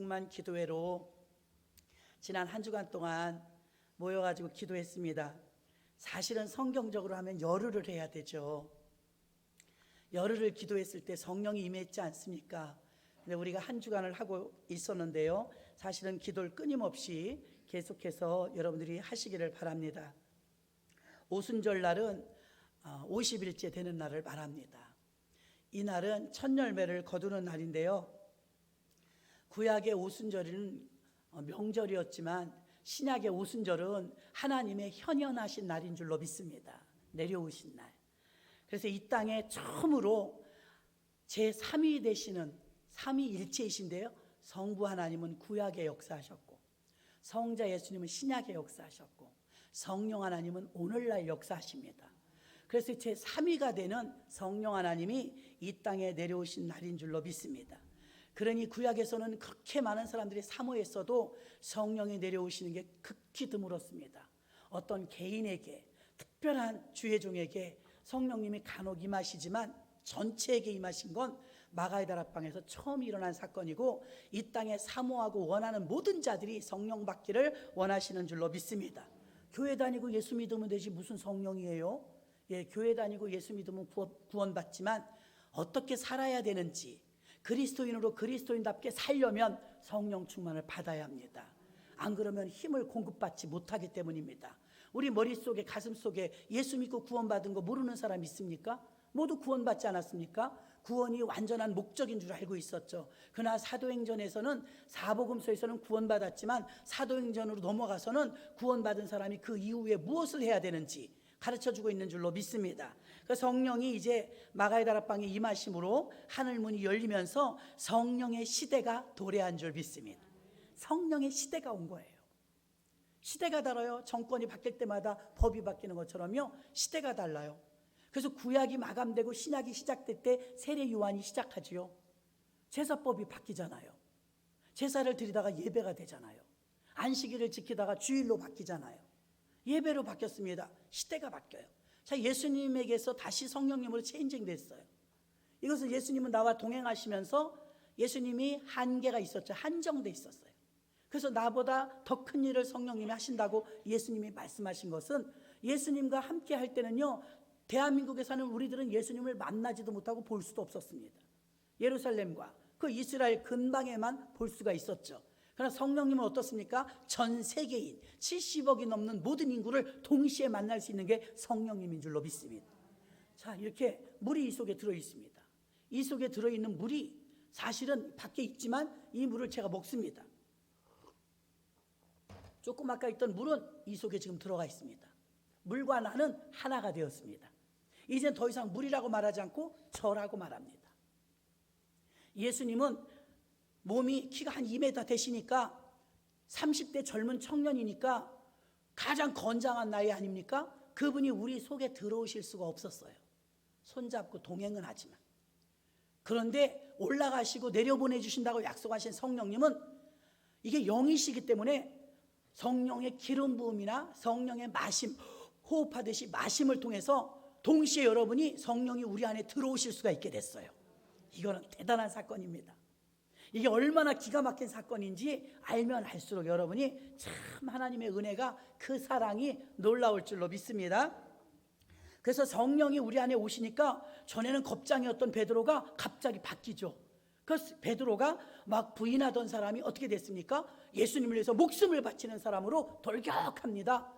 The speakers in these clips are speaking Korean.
충만 기도회로 지난 한 주간 동안 모여가지고 기도했습니다. 사실은 성경적으로 하면 열흘을 해야 되죠. 열흘을 기도했을 때 성령이 임했지 않습니까? 근데 우리가 한 주간을 하고 있었는데요, 사실은 기도를 끊임없이 계속해서 여러분들이 하시기를 바랍니다. 오순절 날은 50일째 되는 날을 말합니다. 이 날은 첫 열매를 거두는 날인데요, 구약의 오순절은 명절이었지만 신약의 오순절은 하나님의 현현하신 날인 줄로 믿습니다. 내려오신 날. 그래서 이 땅에 처음으로 제3위 되시는 삼위일체이신데요, 성부 하나님은 구약에 역사하셨고, 성자 예수님은 신약에 역사하셨고, 성령 하나님은 오늘날 역사하십니다. 그래서 제3위가 되는 성령 하나님이 이 땅에 내려오신 날인 줄로 믿습니다. 그러니 구약에서는 그렇게 많은 사람들이 사모했어도 성령이 내려오시는 게 극히 드물었습니다. 어떤 개인에게, 특별한 주의 종에게 성령님이 간혹 임하시지만 전체에게 임하신 건 마가의 다락방에서 처음 일어난 사건이고, 이 땅에 사모하고 원하는 모든 자들이 성령 받기를 원하시는 줄로 믿습니다. 교회 다니고 예수 믿으면 되지 무슨 성령이에요? 교회 다니고 예수 믿으면 구원받지만 어떻게 살아야 되는지, 그리스도인으로 그리스도인답게 살려면 성령 충만을 받아야 합니다. 안 그러면 힘을 공급받지 못하기 때문입니다. 우리 머릿속에 가슴속에 예수 믿고 구원받은 거 모르는 사람 있습니까? 모두 구원받지 않았습니까? 구원이 완전한 목적인 줄 알고 있었죠. 그러나 사도행전에서는, 사복음서에서는 구원받았지만 사도행전으로 넘어가서는 구원받은 사람이 그 이후에 무엇을 해야 되는지 가르쳐주고 있는 줄로 믿습니다. 그 성령이 이제 마가의 다락방에 임하심으로 하늘문이 열리면서 성령의 시대가 도래한 줄 믿습니다. 성령의 시대가 온 거예요. 시대가 달라요. 정권이 바뀔 때마다 법이 바뀌는 것처럼요, 시대가 달라요. 그래서 구약이 마감되고 신약이 시작될 때 세례 요한이 시작하지요. 제사법이 바뀌잖아요. 제사를 드리다가 예배가 되잖아요. 안식일을 지키다가 주일로 바뀌잖아요. 예배로 바뀌었습니다. 시대가 바뀌어요. 자, 예수님에게서 다시 성령님으로 체인징 됐어요. 이것은 예수님은 나와 동행하시면서 예수님이 한계가 있었죠. 한정돼 있었어요. 그래서 나보다 더 큰 일을 성령님이 하신다고 예수님이 말씀하신 것은, 예수님과 함께 할 때는요, 대한민국에 사는 우리들은 예수님을 만나지도 못하고 볼 수도 없었습니다. 예루살렘과 그 이스라엘 근방에만 볼 수가 있었죠. 그러나 성령님은 어떻습니까? 전 세계인 70억이 넘는 모든 인구를 동시에 만날 수 있는 게 성령님인 줄로 믿습니다. 자, 이렇게 물이 이 속에 들어있습니다. 이 속에 들어있는 물이 사실은 밖에 있지만 이 물을 제가 먹습니다. 조금 아까 있던 물은 이 속에 지금 들어가 있습니다. 물과 나는 하나가 되었습니다. 이젠 더 이상 물이라고 말하지 않고 저라고 말합니다. 예수님은 몸이 키가 한 2m 되시니까 30대 젊은 청년이니까 가장 건장한 나이 아닙니까? 그분이 우리 속에 들어오실 수가 없었어요. 손잡고 동행은 하지만. 그런데 올라가시고 내려보내주신다고 약속하신 성령님은 이게 영이시기 때문에 성령의 기름 부음이나 성령의 마심, 호흡하듯이 마심을 통해서 동시에 여러분이 성령이 우리 안에 들어오실 수가 있게 됐어요. 이거는 대단한 사건입니다. 이게 얼마나 기가 막힌 사건인지 알면 알수록 여러분이 참 하나님의 은혜가, 그 사랑이 놀라울 줄로 믿습니다. 그래서 성령이 우리 안에 오시니까 전에는 겁장이었던 베드로가 갑자기 바뀌죠. 그래서 베드로가 막 부인하던 사람이 어떻게 됐습니까? 예수님을 위해서 목숨을 바치는 사람으로 돌격합니다.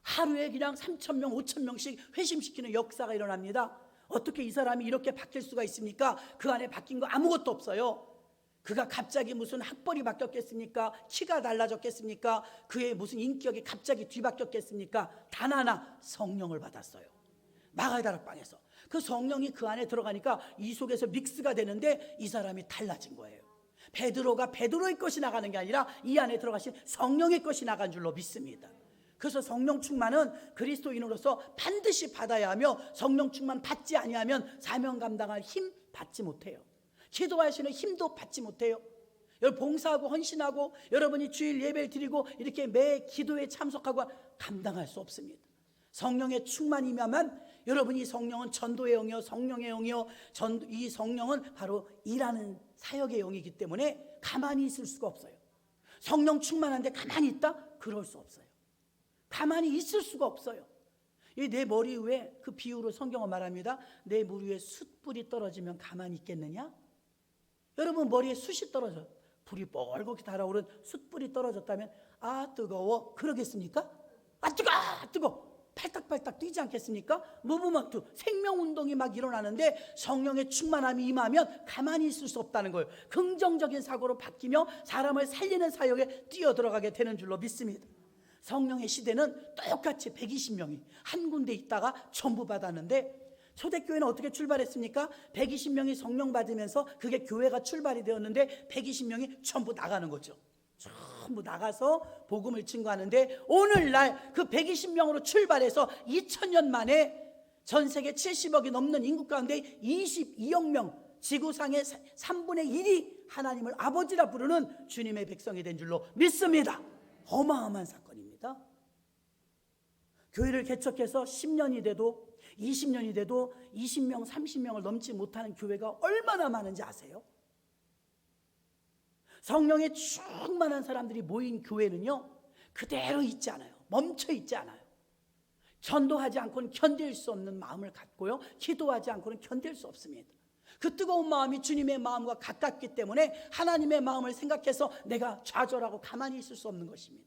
하루에 그냥 3,000명, 5,000명씩 회심시키는 역사가 일어납니다. 어떻게 이 사람이 이렇게 바뀔 수가 있습니까? 그 안에 바뀐 거 아무것도 없어요. 그가 갑자기 무슨 학벌이 바뀌었겠습니까? 키가 달라졌겠습니까? 그의 무슨 인격이 갑자기 뒤바뀌었겠습니까? 단 하나, 성령을 받았어요. 마가의 다락방에서 그 성령이 그 안에 들어가니까 이 속에서 믹스가 되는데 이 사람이 달라진 거예요. 베드로가 베드로의 것이 나가는 게 아니라 이 안에 들어가신 성령의 것이 나간 줄로 믿습니다. 그래서 성령 충만은 그리스도인으로서 반드시 받아야 하며, 성령 충만 받지 아니하면 사명 감당할 힘 받지 못해요. 기도하시는 힘도 받지 못해요. 여러분 봉사하고 헌신하고 여러분이 주일 예배를 드리고 이렇게 매 기도에 참석하고 감당할 수 없습니다. 성령의 충만이면 여러분이, 성령은 전도의 영이요 성령의 영이요, 이 성령은 바로 일하는 사역의 영이기 때문에 가만히 있을 수가 없어요. 성령 충만한데 가만히 있다? 그럴 수 없어요. 가만히 있을 수가 없어요. 이 내 머리 위에, 그 비유로 성경은 말합니다. 내 머리 위에 숯불이 떨어지면 가만히 있겠느냐? 여러분 머리에 숯이 떨어져, 불이 뻘겋게 달아오른 숯불이 떨어졌다면 아 뜨거워 그러겠습니까? 아 뜨거 팔딱팔딱 뛰지 않겠습니까? 무브먼트, 생명운동이 막 일어나는데 성령의 충만함이 임하면 가만히 있을 수 없다는 거예요. 긍정적인 사고로 바뀌며 사람을 살리는 사역에 뛰어들어가게 되는 줄로 믿습니다. 성령의 시대는 똑같이 120명이 한 군데 있다가 전부 받았는데, 초대교회는 어떻게 출발했습니까? 120명이 성령 받으면서 그게 교회가 출발이 되었는데 120명이 전부 나가는 거죠. 전부 나가서 복음을 증거하는데, 오늘날 그 120명으로 출발해서 2000년 만에 전 세계 70억이 넘는 인구 가운데 22억 명, 지구상의 3분의 1이 하나님을 아버지라 부르는 주님의 백성이 된 줄로 믿습니다. 어마어마한 사건입니다. 교회를 개척해서 10년이 돼도 20년이 돼도 20명, 30명을 넘지 못하는 교회가 얼마나 많은지 아세요? 성령에 충만한 사람들이 모인 교회는요, 그대로 있지 않아요. 멈춰 있지 않아요. 전도하지 않고는 견딜 수 없는 마음을 갖고요, 기도하지 않고는 견딜 수 없습니다. 그 뜨거운 마음이 주님의 마음과 가깝기 때문에 하나님의 마음을 생각해서 내가 좌절하고 가만히 있을 수 없는 것입니다.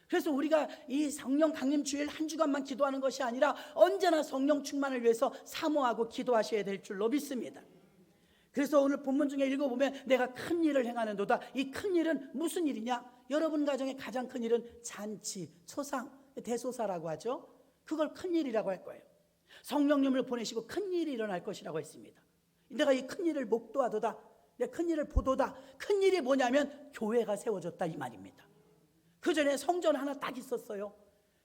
그래서 우리가 이 성령 강림 주일 한 주간만 기도하는 것이 아니라 언제나 성령 충만을 위해서 사모하고 기도하셔야 될 줄로 믿습니다. 그래서 오늘 본문 중에 읽어보면 내가 큰 일을 행하는도다. 이 큰 일은 무슨 일이냐? 여러분 가정의 가장 큰 일은 잔치, 초상, 대소사라고 하죠. 그걸 큰 일이라고 할 거예요. 성령님을 보내시고 큰 일이 일어날 것이라고 했습니다. 내가 이 큰 일을 목도하도다, 내 큰 일을 보도다. 큰 일이 뭐냐면 교회가 세워졌다 이 말입니다. 그 전에 성전 하나 딱 있었어요.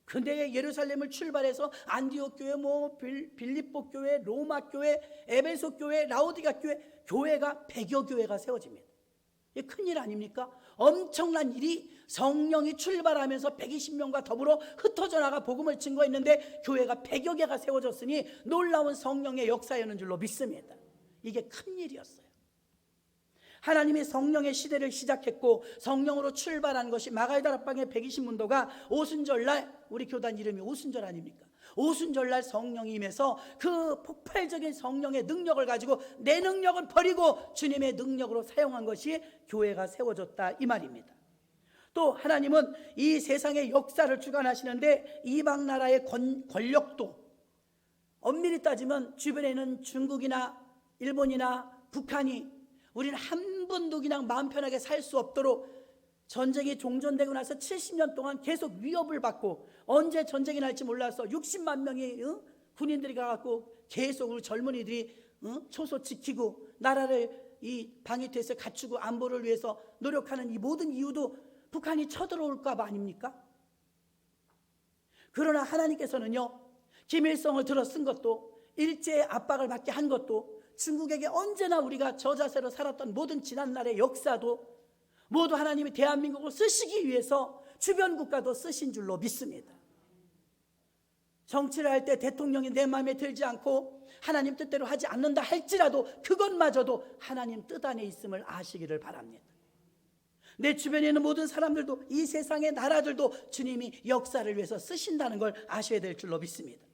근데 예루살렘을 출발해서 안디옥 교회, 빌립보 교회, 로마 교회, 에베소 교회, 라오디가 교회, 교회가 100여 교회가 세워집니다. 이게 큰일 아닙니까? 엄청난 일이 성령이 출발하면서 120명과 더불어 흩어져 나가 복음을 증거했는데 교회가 100여 개가 세워졌으니 놀라운 성령의 역사였는 줄로 믿습니다. 이게 큰 일이었어요. 하나님이 성령의 시대를 시작했고 성령으로 출발한 것이 마가의 다락방의 120문도가 오순절날, 우리 교단 이름이 오순절 아닙니까? 오순절날 성령이 임해서 그 폭발적인 성령의 능력을 가지고 내 능력을 버리고 주님의 능력으로 사용한 것이 교회가 세워졌다 이 말입니다. 또 하나님은 이 세상의 역사를 주관하시는데 이방 나라의 권력도, 엄밀히 따지면 주변에 있는 중국이나 일본이나 북한이 우리는 한 분도 그냥 마음 편하게 살 수 없도록 전쟁이 종전되고 나서 70년 동안 계속 위협을 받고, 언제 전쟁이 날지 몰라서 60만 명의 군인들이 가갖고 계속 우리 젊은이들이 초소 지키고 나라를 이 방위태세 갖추고 안보를 위해서 노력하는 이 모든 이유도 북한이 쳐들어올까 봐 아닙니까? 그러나 하나님께서는요, 김일성을 들어 쓴 것도, 일제의 압박을 받게 한 것도, 중국에게 언제나 우리가 저자세로 살았던 모든 지난날의 역사도 모두 하나님이 대한민국을 쓰시기 위해서 주변 국가도 쓰신 줄로 믿습니다. 정치를 할 때 대통령이 내 마음에 들지 않고 하나님 뜻대로 하지 않는다 할지라도 그것마저도 하나님 뜻 안에 있음을 아시기를 바랍니다. 내 주변에 있는 모든 사람들도, 이 세상의 나라들도 주님이 역사를 위해서 쓰신다는 걸 아셔야 될 줄로 믿습니다.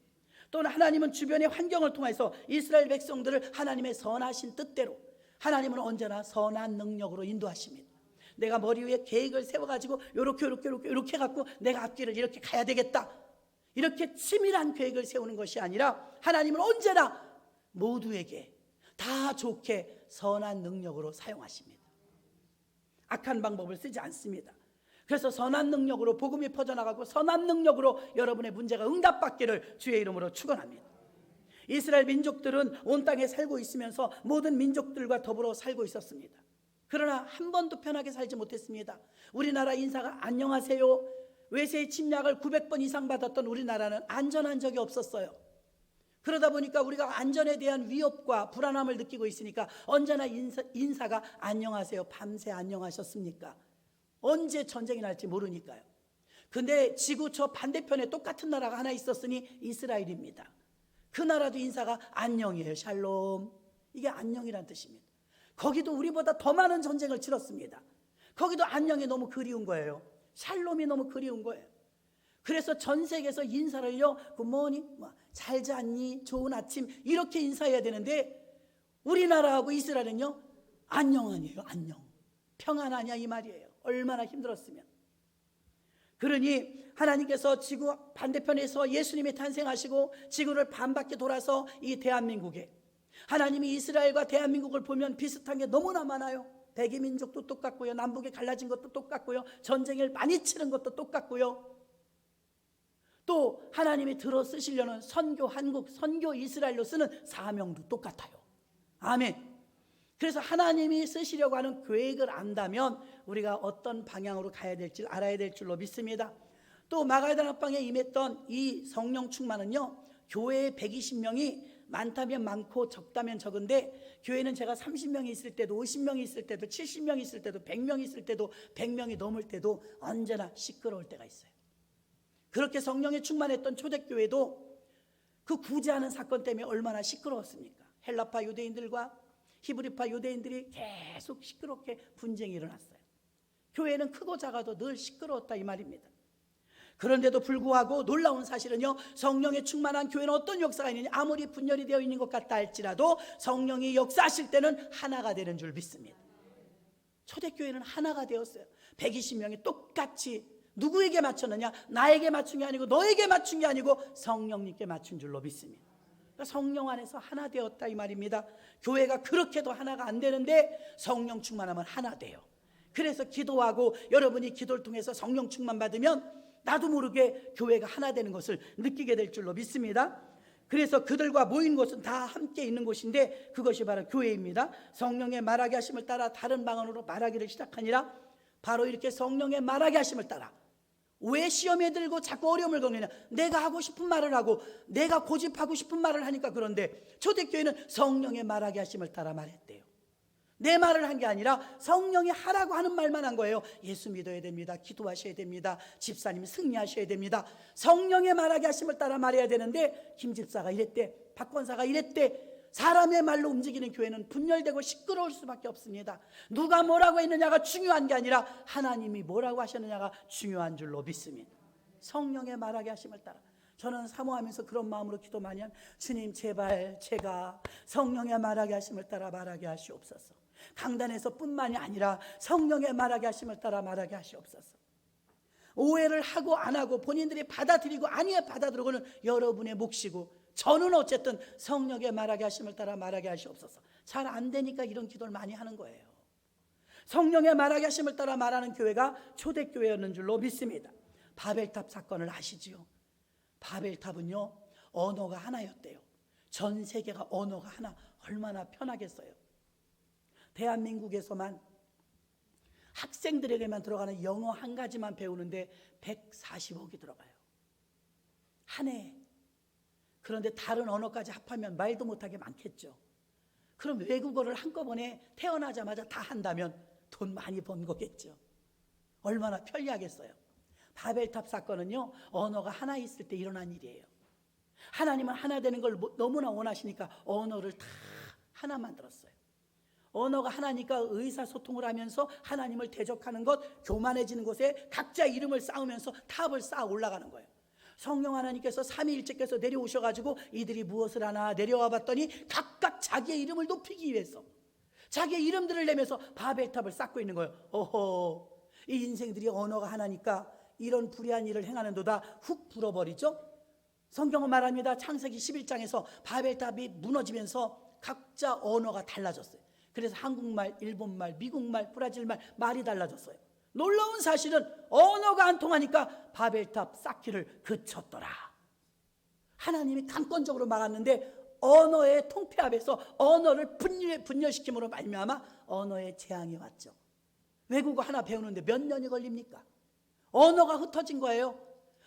또는 하나님은 주변의 환경을 통해서 이스라엘 백성들을 하나님의 선하신 뜻대로, 하나님은 언제나 선한 능력으로 인도하십니다. 내가 머리 위에 계획을 세워가지고 이렇게 갖고 내가 앞길을 이렇게 가야 되겠다, 이렇게 치밀한 계획을 세우는 것이 아니라 하나님은 언제나 모두에게 다 좋게 선한 능력으로 사용하십니다. 악한 방법을 쓰지 않습니다. 그래서 선한 능력으로 복음이 퍼져나가고 선한 능력으로 여러분의 문제가 응답받기를 주의 이름으로 축원합니다. 이스라엘 민족들은 온 땅에 살고 있으면서 모든 민족들과 더불어 살고 있었습니다. 그러나 한 번도 편하게 살지 못했습니다. 우리나라 인사가 안녕하세요, 외세의 침략을 900번 이상 받았던 우리나라는 안전한 적이 없었어요. 그러다 보니까 우리가 안전에 대한 위협과 불안함을 느끼고 있으니까 언제나 인사가 안녕하세요, 밤새 안녕하셨습니까? 언제 전쟁이 날지 모르니까요. 근데 지구 저 반대편에 똑같은 나라가 하나 있었으니 이스라엘입니다. 그 나라도 인사가 안녕이에요. 샬롬. 이게 안녕이란 뜻입니다. 거기도 우리보다 더 많은 전쟁을 치렀습니다. 거기도 안녕이 너무 그리운 거예요. 샬롬이 너무 그리운 거예요. 그래서 전 세계에서 인사를요, 굿모닝, 잘 잤니, 좋은 아침 이렇게 인사해야 되는데 우리나라하고 이스라엘은요, 안녕 아니에요. 안녕, 평안하냐 이 말이에요. 얼마나 힘들었으면. 그러니 하나님께서 지구 반대편에서 예수님이 탄생하시고 지구를 반바퀴 돌아서 이 대한민국에, 하나님이 이스라엘과 대한민국을 보면 비슷한 게 너무나 많아요. 백이 민족도 똑같고요, 남북이 갈라진 것도 똑같고요, 전쟁을 많이 치른 것도 똑같고요, 또 하나님이 들어 쓰시려는 선교 한국, 선교 이스라엘로 쓰는 사명도 똑같아요. 아멘. 그래서 하나님이 쓰시려고 하는 계획을 안다면 우리가 어떤 방향으로 가야 될지 알아야 될 줄로 믿습니다. 또 마가다락방에 임했던 이 성령 충만은요, 교회에 120명이 많다면 많고 적다면 적은데, 교회는 제가 30명이 있을 때도 50명이 있을 때도 70명이 있을 때도 100명이 있을 때도 100명이 넘을 때도 언제나 시끄러울 때가 있어요. 그렇게 성령에 충만했던 초대교회도 그 구제하는 사건 때문에 얼마나 시끄러웠습니까? 헬라파 유대인들과 히브리파 유대인들이 계속 시끄럽게 분쟁이 일어났어요. 교회는 크고 작아도 늘 시끄러웠다 이 말입니다. 그런데도 불구하고 놀라운 사실은요, 성령에 충만한 교회는 어떤 역사가 있느냐, 아무리 분열이 되어 있는 것 같다 할지라도 성령이 역사하실 때는 하나가 되는 줄 믿습니다. 초대교회는 하나가 되었어요. 120명이 똑같이 누구에게 맞췄느냐, 나에게 맞춘 게 아니고 너에게 맞춘 게 아니고 성령님께 맞춘 줄로 믿습니다. 그러니까 성령 안에서 하나 되었다 이 말입니다. 교회가 그렇게도 하나가 안 되는데 성령 충만하면 하나 돼요. 그래서 기도하고 여러분이 기도를 통해서 성령 충만 받으면 나도 모르게 교회가 하나 되는 것을 느끼게 될 줄로 믿습니다. 그래서 그들과 모인 곳은 다 함께 있는 곳인데 그것이 바로 교회입니다. 성령의 말하게 하심을 따라 다른 방언으로 말하기를 시작하니라. 바로 이렇게 성령의 말하게 하심을 따라. 왜 시험에 들고 자꾸 어려움을 겪느냐, 내가 하고 싶은 말을 하고 내가 고집하고 싶은 말을 하니까. 그런데 초대교회는 성령의 말하게 하심을 따라 말했대요. 내 말을 한 게 아니라 성령이 하라고 하는 말만 한 거예요. 예수 믿어야 됩니다, 기도하셔야 됩니다, 집사님 승리하셔야 됩니다. 성령의 말하게 하심을 따라 말해야 되는데 김 집사가 이랬대, 박 권사가 이랬대. 사람의 말로 움직이는 교회는 분열되고 시끄러울 수밖에 없습니다. 누가 뭐라고 했느냐가 중요한 게 아니라 하나님이 뭐라고 하셨느냐가 중요한 줄로 믿습니다. 성령의 말하게 하심을 따라. 저는 사모하면서 그런 마음으로 기도 많이 합니다. 주님, 제발 제가 성령의 말하게 하심을 따라 말하게 하시옵소서. 강단에서 뿐만이 아니라 성령의 말하게 하심을 따라 말하게 하시옵소서. 오해를 하고 안 하고 본인들이 받아들이고 아니에 받아들이고는 여러분의 몫이고, 저는 어쨌든 성령의 말하게 하심을 따라 말하게 하시옵소서. 잘 안 되니까 이런 기도를 많이 하는 거예요. 성령의 말하게 하심을 따라 말하는 교회가 초대교회였는 줄로 믿습니다. 바벨탑 사건을 아시지요? 바벨탑은요, 언어가 하나였대요. 전 세계가 언어가 하나, 얼마나 편하겠어요. 대한민국에서만 학생들에게만 들어가는 영어 한 가지만 배우는데 140억이 들어가요, 한 해에. 그런데 다른 언어까지 합하면 말도 못하게 많겠죠. 그럼 외국어를 한꺼번에 태어나자마자 다 한다면 돈 많이 번 거겠죠. 얼마나 편리하겠어요. 바벨탑 사건은요, 언어가 하나 있을 때 일어난 일이에요. 하나님은 하나 되는 걸 너무나 원하시니까 언어를 다 하나 만들었어요. 언어가 하나니까 의사소통을 하면서 하나님을 대적하는 것, 교만해지는 곳에 각자 이름을 쌓으면서 탑을 쌓아 올라가는 거예요. 성령 하나님께서 삼위일체께서 내려오셔가지고 이들이 무엇을 하나 내려와 봤더니 각각 자기의 이름을 높이기 위해서 자기의 이름들을 내면서 바벨탑을 쌓고 있는 거예요. 어허, 이 인생들이 언어가 하나니까 이런 불의한 일을 행하는도다 훅 불어버리죠. 성경은 말합니다. 창세기 11장에서 바벨탑이 무너지면서 각자 언어가 달라졌어요. 그래서 한국말, 일본말, 미국말, 브라질말 말이 달라졌어요. 놀라운 사실은 언어가 안 통하니까 바벨탑 쌓기를 그쳤더라. 하나님이 강권적으로 막았는데 언어의 통폐합에서 언어를 분열시킴으로 말미암아 언어의 재앙이 왔죠. 외국어 하나 배우는데 몇 년이 걸립니까? 언어가 흩어진 거예요.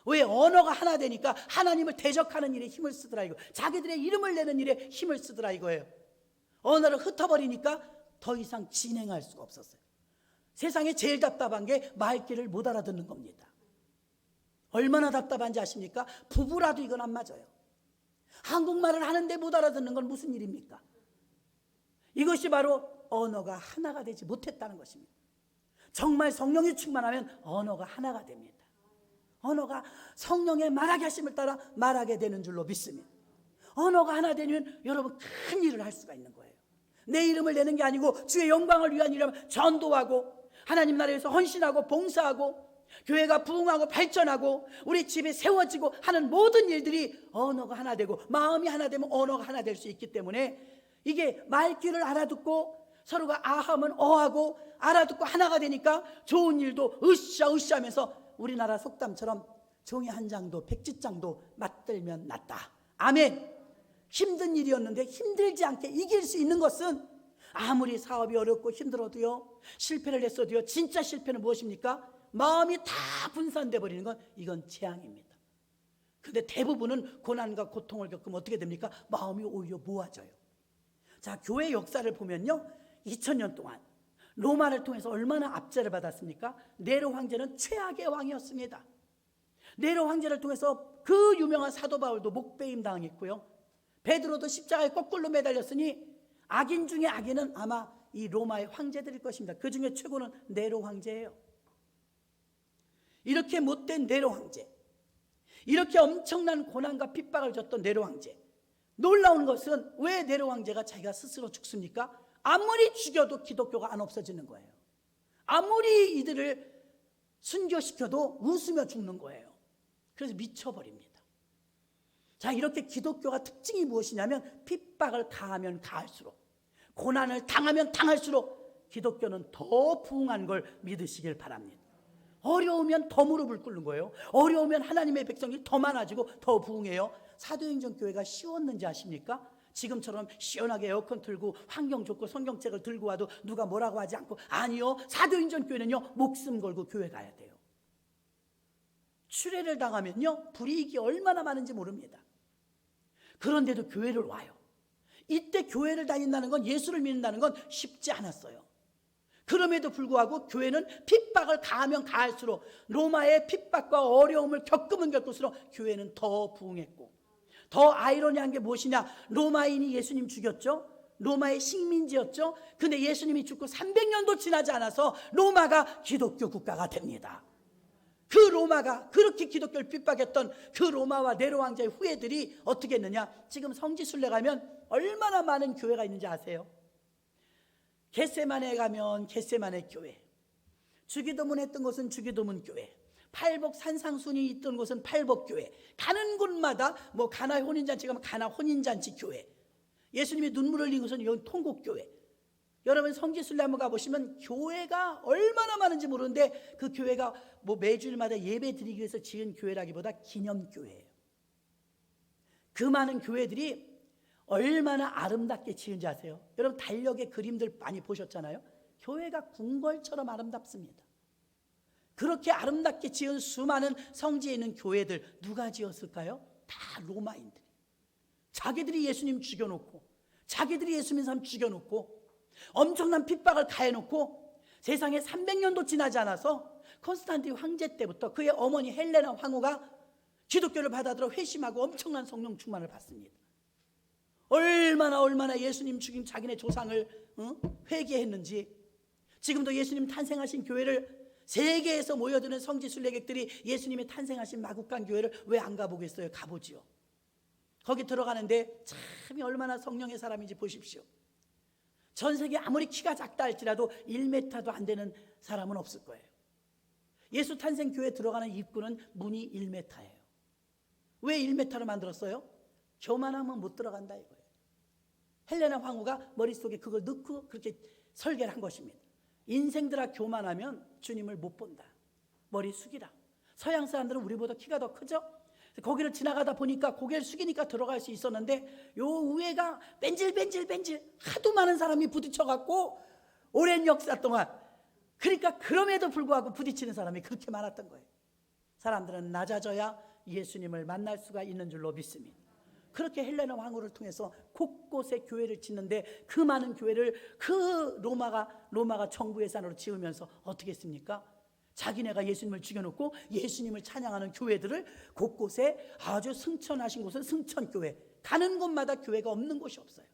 왜? 언어가 하나 되니까 하나님을 대적하는 일에 힘을 쓰더라 이거. 자기들의 이름을 내는 일에 힘을 쓰더라 이거예요. 언어를 흩어버리니까 더 이상 진행할 수가 없었어요. 세상에 제일 답답한 게 말귀를 못 알아듣는 겁니다. 얼마나 답답한지 아십니까? 부부라도 이건 안 맞아요. 한국말을 하는데 못 알아듣는 건 무슨 일입니까? 이것이 바로 언어가 하나가 되지 못했다는 것입니다. 정말 성령이 충만하면 언어가 하나가 됩니다. 언어가 성령의 말하게 하심을 따라 말하게 되는 줄로 믿습니다. 언어가 하나 되면 여러분 큰 일을 할 수가 있는 거예요. 내 이름을 내는 게 아니고 주의 영광을 위한 일이라면 전도하고 하나님 나라에서 헌신하고 봉사하고 교회가 부흥하고 발전하고 우리 집에 세워지고 하는 모든 일들이 언어가 하나 되고 마음이 하나 되면 언어가 하나 될 수 있기 때문에 이게 말귀를 알아듣고 서로가 아하면 어하고 알아듣고 하나가 되니까 좋은 일도 으쌰으쌰 하면서 우리나라 속담처럼 종이 한 장도 백지장도 맞들면 낫다. 아멘. 힘든 일이었는데 힘들지 않게 이길 수 있는 것은 아무리 사업이 어렵고 힘들어도요, 실패를 했어도요, 진짜 실패는 무엇입니까? 마음이 다 분산돼 버리는 건 이건 재앙입니다. 근데 대부분은 고난과 고통을 겪으면 어떻게 됩니까? 마음이 오히려 모아져요. 자, 교회 역사를 보면요, 2000년 동안 로마를 통해서 얼마나 압제를 받았습니까? 네로 황제는 최악의 왕이었습니다. 네로 황제를 통해서 그 유명한 사도 바울도 목베임 당했고요, 베드로도 십자가에 거꾸로 매달렸으니 악인 중에 악인은 아마 이 로마의 황제들일 것입니다. 그 중에 최고는 네로 황제예요. 이렇게 못된 네로 황제, 이렇게 엄청난 고난과 핍박을 줬던 네로 황제, 놀라운 것은 왜 네로 황제가 자기가 스스로 죽습니까? 아무리 죽여도 기독교가 안 없어지는 거예요. 아무리 이들을 순교시켜도 웃으며 죽는 거예요. 그래서 미쳐버립니다. 자, 이렇게 기독교가 특징이 무엇이냐면 핍박을 가하면 가할수록, 고난을 당하면 당할수록 기독교는 더 부흥한 걸 믿으시길 바랍니다. 어려우면 더 무릎을 꿇는 거예요. 어려우면 하나님의 백성이 더 많아지고 더 부흥해요. 사도행전 교회가 쉬웠는지 아십니까? 지금처럼 시원하게 에어컨 틀고 환경 좋고 성경책을 들고 와도 누가 뭐라고 하지 않고, 아니요, 사도행전 교회는요 목숨 걸고 교회 가야 돼요. 추례를 당하면요 불이익이 얼마나 많은지 모릅니다. 그런데도 교회를 와요. 이때 교회를 다닌다는 건, 예수를 믿는다는 건 쉽지 않았어요. 그럼에도 불구하고 교회는 핍박을 가하면 가할수록, 로마의 핍박과 어려움을 겪으면 겪을수록 교회는 더 부흥했고, 더 아이러니한 게 무엇이냐, 로마인이 예수님 죽였죠. 로마의 식민지였죠. 근데 예수님이 죽고 300년도 지나지 않아서 로마가 기독교 국가가 됩니다. 그 로마가 그렇게 기독교를 핍박했던 그 로마와 네로 왕자의 후예들이 어떻게 했느냐, 지금 성지순례 가면 얼마나 많은 교회가 있는지 아세요? 겟세마네 가면 겟세마네 교회, 주기도문 했던 곳은 주기도문 교회, 팔복 산상순이 있던 곳은 팔복 교회, 가는 곳마다 뭐 가나 혼인잔치 가면 가나 혼인잔치 교회, 예수님이 눈물을 흘린 곳은 여기 통곡교회. 여러분 성지순례 한번 가보시면 교회가 얼마나 많은지 모르는데, 그 교회가 뭐 매주일마다 예배 드리기 위해서 지은 교회라기보다 기념교회예요. 그 많은 교회들이 얼마나 아름답게 지은지 아세요? 여러분 달력의 그림들 많이 보셨잖아요. 교회가 궁궐처럼 아름답습니다. 그렇게 아름답게 지은 수많은 성지에 있는 교회들 누가 지었을까요? 다 로마인들이. 자기들이 예수님 죽여놓고, 자기들이 예수 믿는 사람 죽여놓고, 엄청난 핍박을 가해놓고, 세상에 300년도 지나지 않아서 콘스탄틴 황제 때부터 그의 어머니 헬레나 황후가 기독교를 받아들여 회심하고 엄청난 성령 충만을 받습니다. 얼마나 예수님 죽인 자기네 조상을 회개했는지. 지금도 예수님 탄생하신 교회를, 세계에서 모여드는 성지순례객들이 예수님이 탄생하신 마국간 교회를 왜 안 가보겠어요? 가보지요. 거기 들어가는데 참이 얼마나 성령의 사람인지 보십시오. 전 세계 아무리 키가 작다 할지라도 1m도 안 되는 사람은 없을 거예요. 예수 탄생 교회 들어가는 입구는 문이 1m예요. 왜 1m로 만들었어요? 교만하면 못 들어간다 이거예요. 헬레나 황후가 머릿속에 그걸 넣고 그렇게 설계를 한 것입니다. 인생들아 교만하면 주님을 못 본다. 머리 숙이라. 서양 사람들은 우리보다 키가 더 크죠? 거기를 지나가다 보니까 고개를 숙이니까 들어갈 수 있었는데, 요 우회가 벤질벤질 하도 많은 사람이 부딪혀갖고 오랜 역사 동안, 그러니까 그럼에도 불구하고 부딪히는 사람이 그렇게 많았던 거예요. 사람들은 낮아져야 예수님을 만날 수가 있는 줄로 믿습니다. 그렇게 헬레나 황후를 통해서 곳곳에 교회를 짓는데, 그 많은 교회를 그 로마가 정부 예산으로 지으면서 어떻게 했습니까? 자기네가 예수님을 죽여놓고 예수님을 찬양하는 교회들을 곳곳에, 아주 승천하신 곳은 승천교회, 가는 곳마다 교회가 없는 곳이 없어요.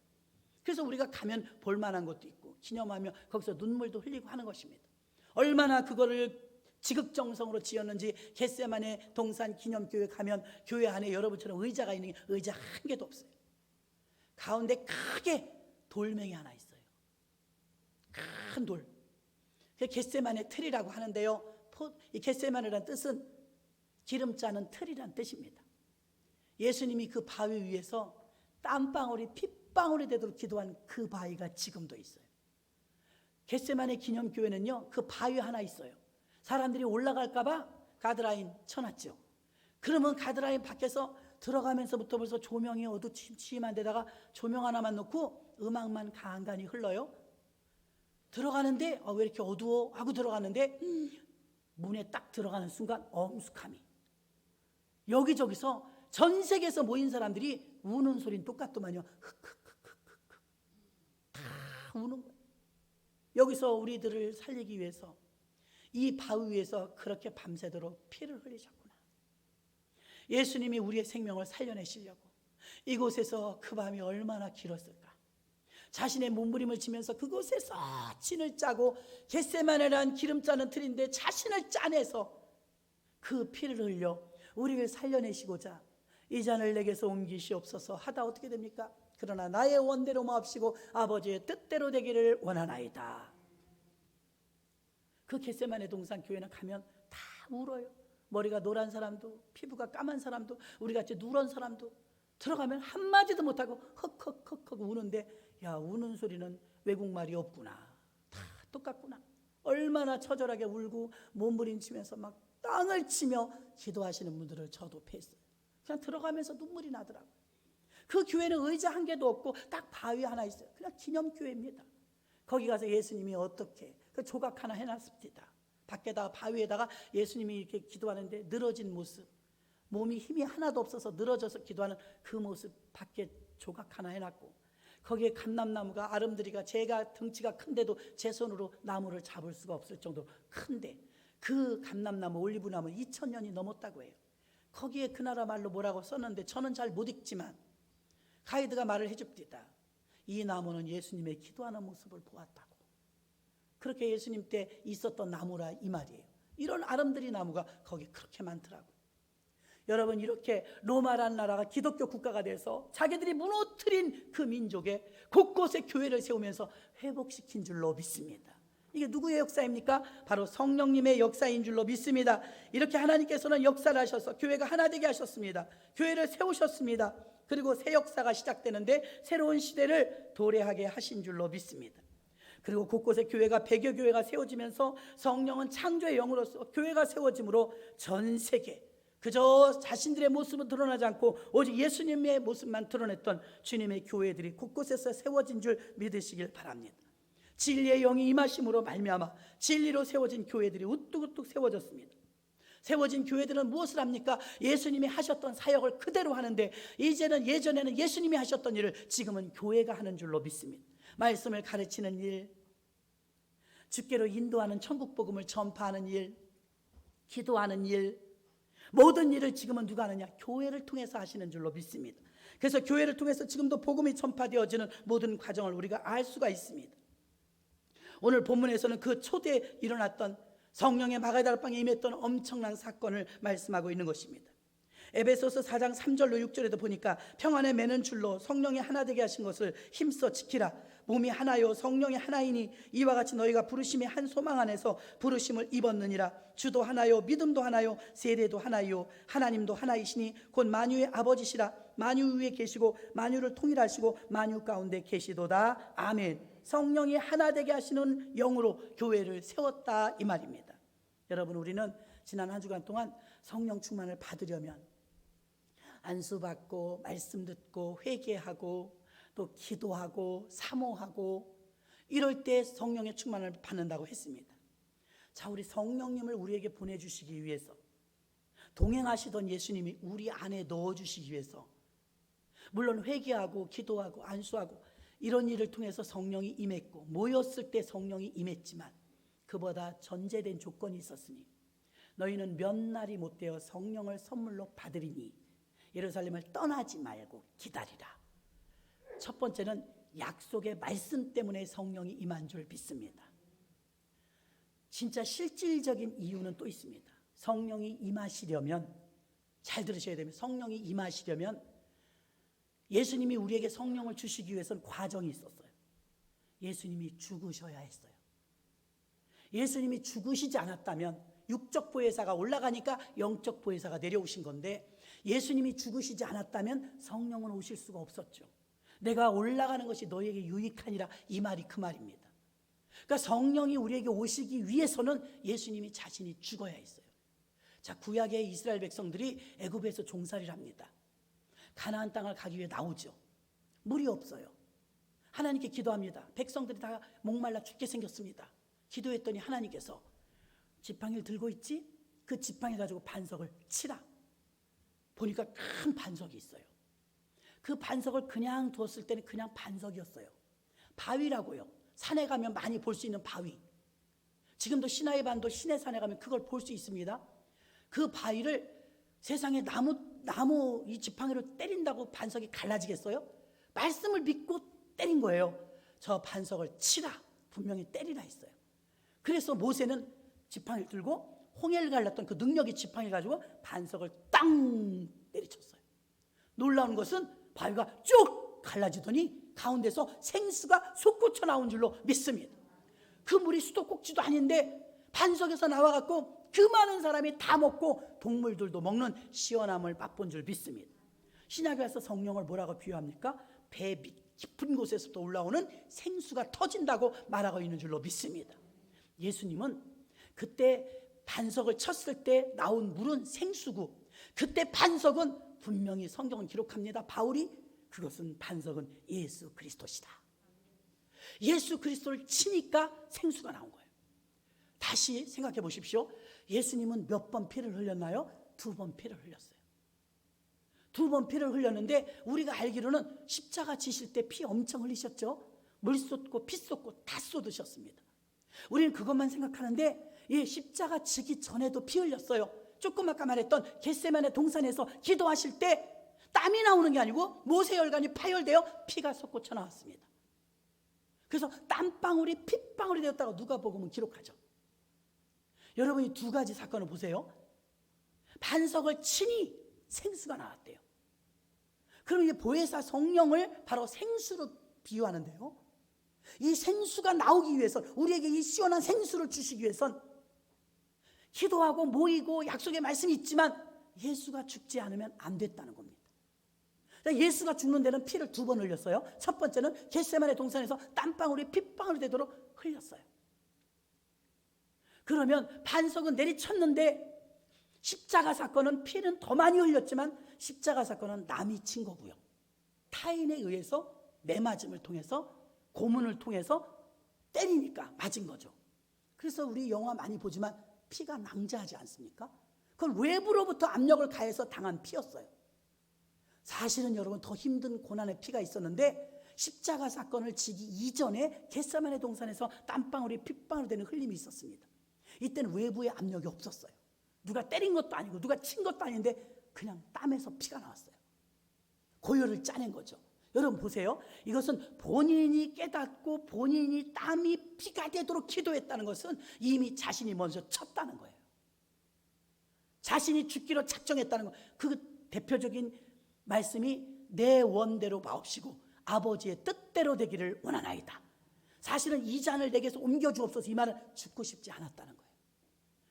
그래서 우리가 가면 볼만한 것도 있고 기념하며 거기서 눈물도 흘리고 하는 것입니다. 얼마나 그거를 지극정성으로 지었는지 겟세마네 동산 기념교회 가면 교회 안에 여러분처럼 의자가 있는 게 의자 한 개도 없어요. 가운데 크게 돌멩이 하나 있어요. 큰 돌. 겟세마네 틀이라고 하는데요. 이 겟세마네라는 뜻은 기름 짜는 틀이란 뜻입니다. 예수님이 그 바위 위에서 땀방울이 핏방울이 되도록 기도한 그 바위가 지금도 있어요. 겟세마네 기념교회는요, 그 바위 하나 있어요. 사람들이 올라갈까 봐 가드라인 쳐놨죠. 그러면 가드라인 밖에서 들어가면서부터 벌써 조명이 어두침침한 데다가 조명 하나만 놓고 음악만 간간히 흘러요. 들어가는데 왜 이렇게 어두워 하고 들어가는데 문에 딱 들어가는 순간 엄숙함이, 여기저기서 전 세계에서 모인 사람들이 우는 소리는 똑같더만요. 흑흑흑흑흑 다 우는 거예요. 여기서 우리들을 살리기 위해서 이 바위 위에서 그렇게 밤새도록 피를 흘리셨구나. 예수님이 우리의 생명을 살려내시려고 이곳에서 그 밤이 얼마나 길었을까. 자신의 몸부림을 지면서 그곳에서 진을 짜고, 겟세마네라는 기름 짜는 틀인데 자신을 짜내서 그 피를 흘려 우리를 살려내시고자 이 잔을 내게서 옮기시옵소서 하다 어떻게 됩니까? 그러나 나의 원대로 마옵시고 아버지의 뜻대로 되기를 원하나이다. 그 겟세마네 동산 교회는 가면 다 울어요. 머리가 노란 사람도, 피부가 까만 사람도, 우리같이 누런 사람도 들어가면 한마디도 못하고 헉헉헉헉 우는데, 야, 우는 소리는 외국말이 없구나. 다 똑같구나. 얼마나 처절하게 울고 몸부림치면서 막 땅을 치며 기도하시는 분들을 저도 뵀어요. 그냥 들어가면서 눈물이 나더라고요. 그 교회는 의자 한 개도 없고 딱 바위 하나 있어요. 그냥 기념교회입니다. 거기 가서 예수님이 어떻게 그 조각 하나 해놨습니다. 밖에다가 바위에다가 예수님이 이렇게 기도하는데 늘어진 모습, 몸이 힘이 하나도 없어서 늘어져서 기도하는 그 모습 밖에 조각 하나 해놨고, 거기에 감람나무가 아름드리가, 제가 덩치가 큰데도 제 손으로 나무를 잡을 수가 없을 정도로 큰데, 그 감람나무 올리브나무 2000년이 넘었다고 해요. 거기에 그 나라 말로 뭐라고 썼는데 저는 잘 못 읽지만 가이드가 말을 해줍니다. 이 나무는 예수님의 기도하는 모습을 보았다고. 그렇게 예수님 때 있었던 나무라 이 말이에요. 이런 아름드리 나무가 거기 그렇게 많더라고요. 여러분, 이렇게 로마라는 나라가 기독교 국가가 돼서 자기들이 무너뜨린 그 민족에 곳곳에 교회를 세우면서 회복시킨 줄로 믿습니다. 이게 누구의 역사입니까? 바로 성령님의 역사인 줄로 믿습니다. 이렇게 하나님께서는 역사를 하셔서 교회가 하나 되게 하셨습니다. 교회를 세우셨습니다. 그리고 새 역사가 시작되는데 새로운 시대를 도래하게 하신 줄로 믿습니다. 그리고 곳곳에 교회가, 백여 교회가 세워지면서 성령은 창조의 영으로서 교회가 세워짐으로 전 세계 그저 자신들의 모습은 드러나지 않고 오직 예수님의 모습만 드러냈던 주님의 교회들이 곳곳에서 세워진 줄 믿으시길 바랍니다. 진리의 영이 임하심으로 말미암아 진리로 세워진 교회들이 우뚝우뚝 세워졌습니다. 세워진 교회들은 무엇을 합니까? 예수님이 하셨던 사역을 그대로 하는데, 이제는 예전에는 예수님이 하셨던 일을 지금은 교회가 하는 줄로 믿습니다. 말씀을 가르치는 일, 주께로 인도하는 천국 복음을 전파하는 일, 기도하는 일, 모든 일을 지금은 누가 하느냐? 교회를 통해서 하시는 줄로 믿습니다. 그래서 교회를 통해서 지금도 복음이 전파되어지는 모든 과정을 우리가 알 수가 있습니다. 오늘 본문에서는 그 초대에 일어났던 성령의 마가다락방에 임했던 엄청난 사건을 말씀하고 있는 것입니다. 에베소서 4장 3절로 6절에도 보니까 평안에 매는 줄로 성령이 하나 되게 하신 것을 힘써 지키라. 몸이 하나요 성령이 하나이니 이와 같이 너희가 부르심의 한 소망 안에서 부르심을 입었느니라. 주도 하나요 믿음도 하나요 세례도 하나요 하나님도 하나이시니 곧 만유의 아버지시라. 만유 위에 계시고 만유를 통일하시고 만유 가운데 계시도다. 아멘. 성령이 하나 되게 하시는 영으로 교회를 세웠다 이 말입니다. 여러분, 우리는 지난 한 주간 동안 성령 충만을 받으려면 안수받고 말씀 듣고 회개하고 또 기도하고 사모하고 이럴 때 성령의 충만을 받는다고 했습니다. 자, 우리 성령님을 우리에게 보내주시기 위해서, 동행하시던 예수님이 우리 안에 넣어주시기 위해서, 물론 회개하고 기도하고 안수하고 이런 일을 통해서 성령이 임했고 모였을 때 성령이 임했지만 그보다 전제된 조건이 있었으니 너희는 몇 날이 못되어 성령을 선물로 받으리니 예루살렘을 떠나지 말고 기다리라. 첫 번째는 약속의 말씀 때문에 성령이 임한 줄 믿습니다. 진짜 실질적인 이유는 또 있습니다. 성령이 임하시려면, 잘 들으셔야 됩니다. 성령이 임하시려면 예수님이 우리에게 성령을 주시기 위해서는 과정이 있었어요. 예수님이 죽으셔야 했어요. 예수님이 죽으시지 않았다면 육적 보혜사가 올라가니까 영적 보혜사가 내려오신 건데, 예수님이 죽으시지 않았다면 성령은 오실 수가 없었죠. 내가 올라가는 것이 너에게 유익하니라, 이 말이 그 말입니다. 그러니까 성령이 우리에게 오시기 위해서는 예수님이 자신이 죽어야 했어요. 자, 구약의 이스라엘 백성들이 애굽에서 종살이를 합니다. 가나안 땅을 가기 위해 나오죠. 물이 없어요. 하나님께 기도합니다. 백성들이 다 목말라 죽게 생겼습니다. 기도했더니 하나님께서 지팡이를 들고 있지? 그 지팡이 가지고 반석을 치라. 보니까 큰 반석이 있어요. 그 반석을 그냥 두었을 때는 그냥 반석이었어요. 바위라고요. 산에 가면 많이 볼 수 있는 바위. 지금도 시나이 반도 시내산에 가면 그걸 볼 수 있습니다. 그 바위를 세상에 나무 이 지팡이로 때린다고 반석이 갈라지겠어요? 말씀을 믿고 때린 거예요. 저 반석을 치라, 분명히 때리라 했어요. 그래서 모세는 지팡이를 들고 홍해를 갈랐던 그 능력의 지팡이를 가지고 반석을 땅 때리쳤어요. 놀라운 것은 바위가 쭉 갈라지더니 가운데서 생수가 솟구쳐 나온 줄로 믿습니다. 그 물이 수도꼭지도 아닌데 반석에서 나와갖고 그 많은 사람이 다 먹고 동물들도 먹는 시원함을 맛본 줄 믿습니다. 신약에 와서 성령을 뭐라고 비유합니까? 배 깊은 곳에서부터 올라오는 생수가 터진다고 말하고 있는 줄로 믿습니다. 예수님은 그때 반석을 쳤을 때 나온 물은 생수고, 그때 반석은 분명히 성경은 기록합니다. 바울이 그것은 반석은 예수 그리스도시다. 예수 그리스도를 치니까 생수가 나온 거예요. 다시 생각해 보십시오. 예수님은 몇 번 피를 흘렸나요? 2번 피를 흘렸어요. 2번 피를 흘렸는데 우리가 알기로는 십자가 지실 때 피 엄청 흘리셨죠? 물 쏟고 피 쏟고 다 쏟으셨습니다. 우리는 그것만 생각하는데 십자가 지기 전에도 피 흘렸어요. 조금 아까 말했던 겟세마네 동산에서 기도하실 때 땀이 나오는 게 아니고 모세혈관이 파열되어 피가 솟구쳐 나왔습니다. 그래서 땀방울이 핏방울이 되었다고 누가복음은 기록하죠. 여러분이 두 가지 사건을 보세요. 반석을 치니 생수가 나왔대요. 그럼 이 보혜사 성령을 바로 생수로 비유하는데요, 이 생수가 나오기 위해서, 우리에게 이 시원한 생수를 주시기 위해선 기도하고 모이고 약속의 말씀이 있지만 예수가 죽지 않으면 안 됐다는 겁니다. 예수가 죽는 데는 피를 2번 흘렸어요. 첫 번째는 겟세마네 동산에서 땀방울이 핏방울이 되도록 흘렸어요. 그러면 반석은 내리쳤는데 십자가 사건은 피는 더 많이 흘렸지만 십자가 사건은 남이 친 거고요. 타인에 의해서 매맞음을 통해서, 고문을 통해서 때리니까 맞은 거죠. 그래서 우리 영화 많이 보지만 피가 낭자하지 않습니까? 그건 외부로부터 압력을 가해서 당한 피였어요. 사실은 여러분 더 힘든 고난의 피가 있었는데 십자가 사건을 지기 이전에 겟세마네 동산에서 땀방울이 핏방울이 되는 흘림이 있었습니다. 이때는 외부의 압력이 없었어요. 누가 때린 것도 아니고 누가 친 것도 아닌데 그냥 땀에서 피가 나왔어요. 고열을 짜낸 거죠. 여러분 보세요. 이것은 본인이 깨닫고 본인이 땀이 피가 되도록 기도했다는 것은 이미 자신이 먼저 쳤다는 거예요. 자신이 죽기로 작정했다는 거. 그 대표적인 말씀이 내 원대로 마옵시고 아버지의 뜻대로 되기를 원하나이다. 사실은 이 잔을 내게서 옮겨 주옵소서, 이 말은 죽고 싶지 않았다는 거예요.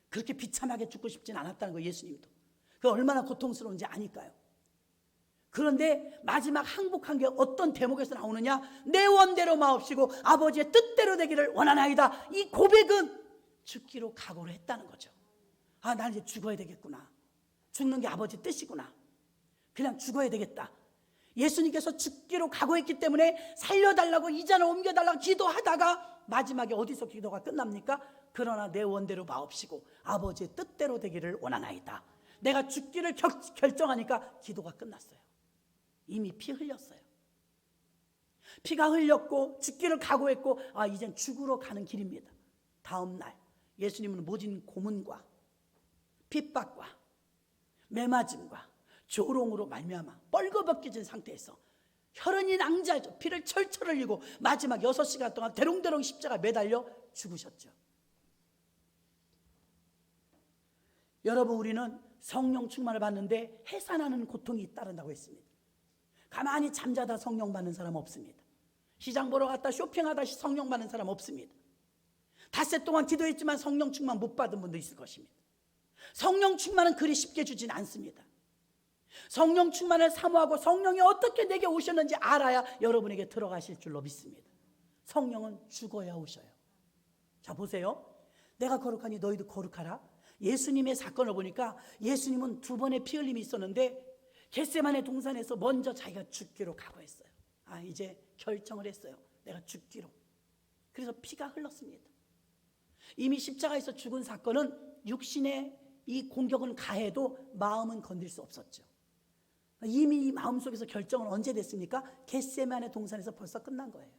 그렇게 비참하게 죽고 싶진 않았다는 거예요. 예수님도 그 얼마나 고통스러운지 아니까요. 그런데 마지막 항복한 게 어떤 대목에서 나오느냐? 내 원대로 마옵시고 아버지의 뜻대로 되기를 원하나이다. 이 고백은 죽기로 각오를 했다는 거죠. 아, 난 이제 죽어야 되겠구나. 죽는 게 아버지 뜻이구나. 그냥 죽어야 되겠다. 예수님께서 죽기로 각오했기 때문에 살려달라고 이 잔을 옮겨달라고 기도하다가 마지막에 어디서 기도가 끝납니까? 그러나 내 원대로 마옵시고 아버지의 뜻대로 되기를 원하나이다. 내가 죽기를 결정하니까 기도가 끝났어요. 이미 피 흘렸어요. 피가 흘렸고 죽기를 각오했고, 아, 이젠 죽으러 가는 길입니다. 다음 날 예수님은 모진 고문과 핍박과 매맞음과 조롱으로 말미암아 뻘거벗겨진 상태에서 혈흔이 낭자해져 피를 철철 흘리고 마지막 6시간 동안 대롱대롱 십자가 매달려 죽으셨죠. 여러분, 우리는 성령 충만을 받는데 해산하는 고통이 따른다고 했습니다. 가만히 잠자다 성령 받는 사람 없습니다. 시장 보러 갔다 쇼핑하다 성령 받는 사람 없습니다. 닷새 동안 기도했지만 성령 충만 못 받은 분도 있을 것입니다. 성령 충만은 그리 쉽게 주진 않습니다. 성령 충만을 사모하고 성령이 어떻게 내게 오셨는지 알아야 여러분에게 들어가실 줄로 믿습니다. 성령은 죽어야 오셔요. 자, 보세요. 내가 거룩하니 너희도 거룩하라. 예수님의 사건을 보니까 예수님은 2번의 피 흘림이 있었는데 겟세마네 동산에서 먼저 자기가 죽기로 각오했어요. 이제 결정을 했어요. 내가 죽기로. 그래서 피가 흘렀습니다. 이미 십자가에서 죽은 사건은 육신의 이 공격은 가해도 마음은 건들 수 없었죠. 이미 이 마음속에서 결정은 언제 됐습니까? 겟세마네 동산에서 벌써 끝난 거예요.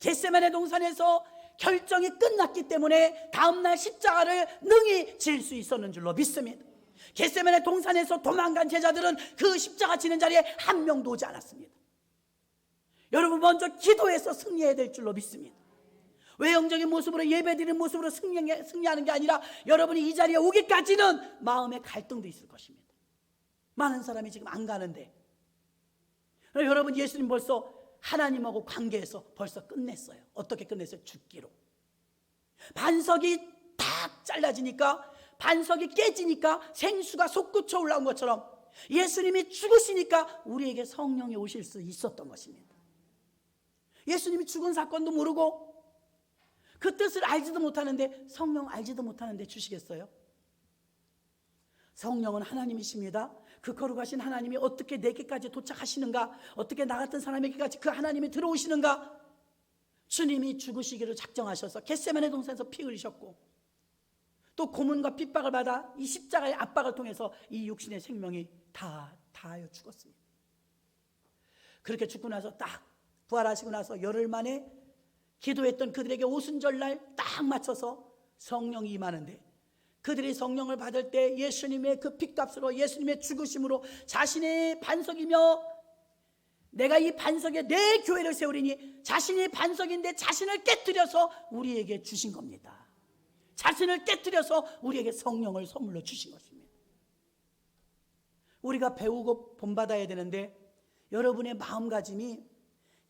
겟세마네 동산에서 결정이 끝났기 때문에 다음날 십자가를 능히 질 수 있었는 줄로 믿습니다. 겟세마네 동산에서 도망간 제자들은 그 십자가 지는 자리에 한 명도 오지 않았습니다. 여러분, 먼저 기도해서 승리해야 될 줄로 믿습니다. 외형적인 모습으로 예배드리는 모습으로 승리하는 게 아니라 여러분이 이 자리에 오기까지는 마음의 갈등도 있을 것입니다. 많은 사람이 지금 안 가는데 여러분, 예수님 벌써 하나님하고 관계에서 벌써 끝냈어요. 어떻게 끝냈어요? 죽기로. 반석이 탁 잘라지니까, 반석이 깨지니까 생수가 솟구쳐 올라온 것처럼 예수님이 죽으시니까 우리에게 성령이 오실 수 있었던 것입니다. 예수님이 죽은 사건도 모르고 그 뜻을 알지도 못하는데, 성령 알지도 못하는데 주시겠어요? 성령은 하나님이십니다. 그 거룩하신 하나님이 어떻게 내게까지 도착하시는가, 어떻게 나 같은 사람에게까지 그 하나님이 들어오시는가. 주님이 죽으시기를 작정하셔서 겟세마네 동산에서 피 흘리셨고, 또 고문과 핍박을 받아 이 십자가의 압박을 통해서 이 육신의 생명이 다하여 죽었습니다. 그렇게 죽고 나서 딱 부활하시고 나서 열흘 만에 기도했던 그들에게 오순절날 딱 맞춰서 성령이 임하는데, 그들이 성령을 받을 때 예수님의 그 핏값으로, 예수님의 죽으심으로 자신의 반석이며 내가 이 반석에 내 교회를 세우리니, 자신이 반석인데 자신을 깨뜨려서 우리에게 주신 겁니다. 자신을 깨뜨려서 우리에게 성령을 선물로 주신 것입니다. 우리가 배우고 본받아야 되는데 여러분의 마음가짐이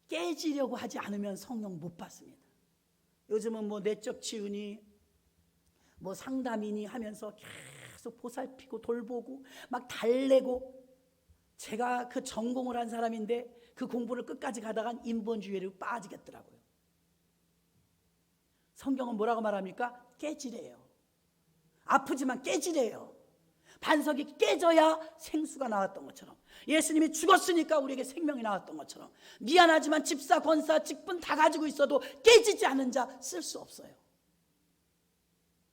깨지려고 하지 않으면 성령 못 받습니다. 요즘은 뭐 내적 치유니 뭐 상담이니 하면서 계속 보살피고 돌보고 막 달래고, 제가 그 전공을 한 사람인데 그 공부를 끝까지 가다간 인본주의로 빠지겠더라고요. 성경은 뭐라고 말합니까? 깨지래요. 아프지만 깨지래요. 반석이 깨져야 생수가 나왔던 것처럼, 예수님이 죽었으니까 우리에게 생명이 나왔던 것처럼, 미안하지만 집사, 권사, 직분 다 가지고 있어도 깨지지 않은 자 쓸 수 없어요.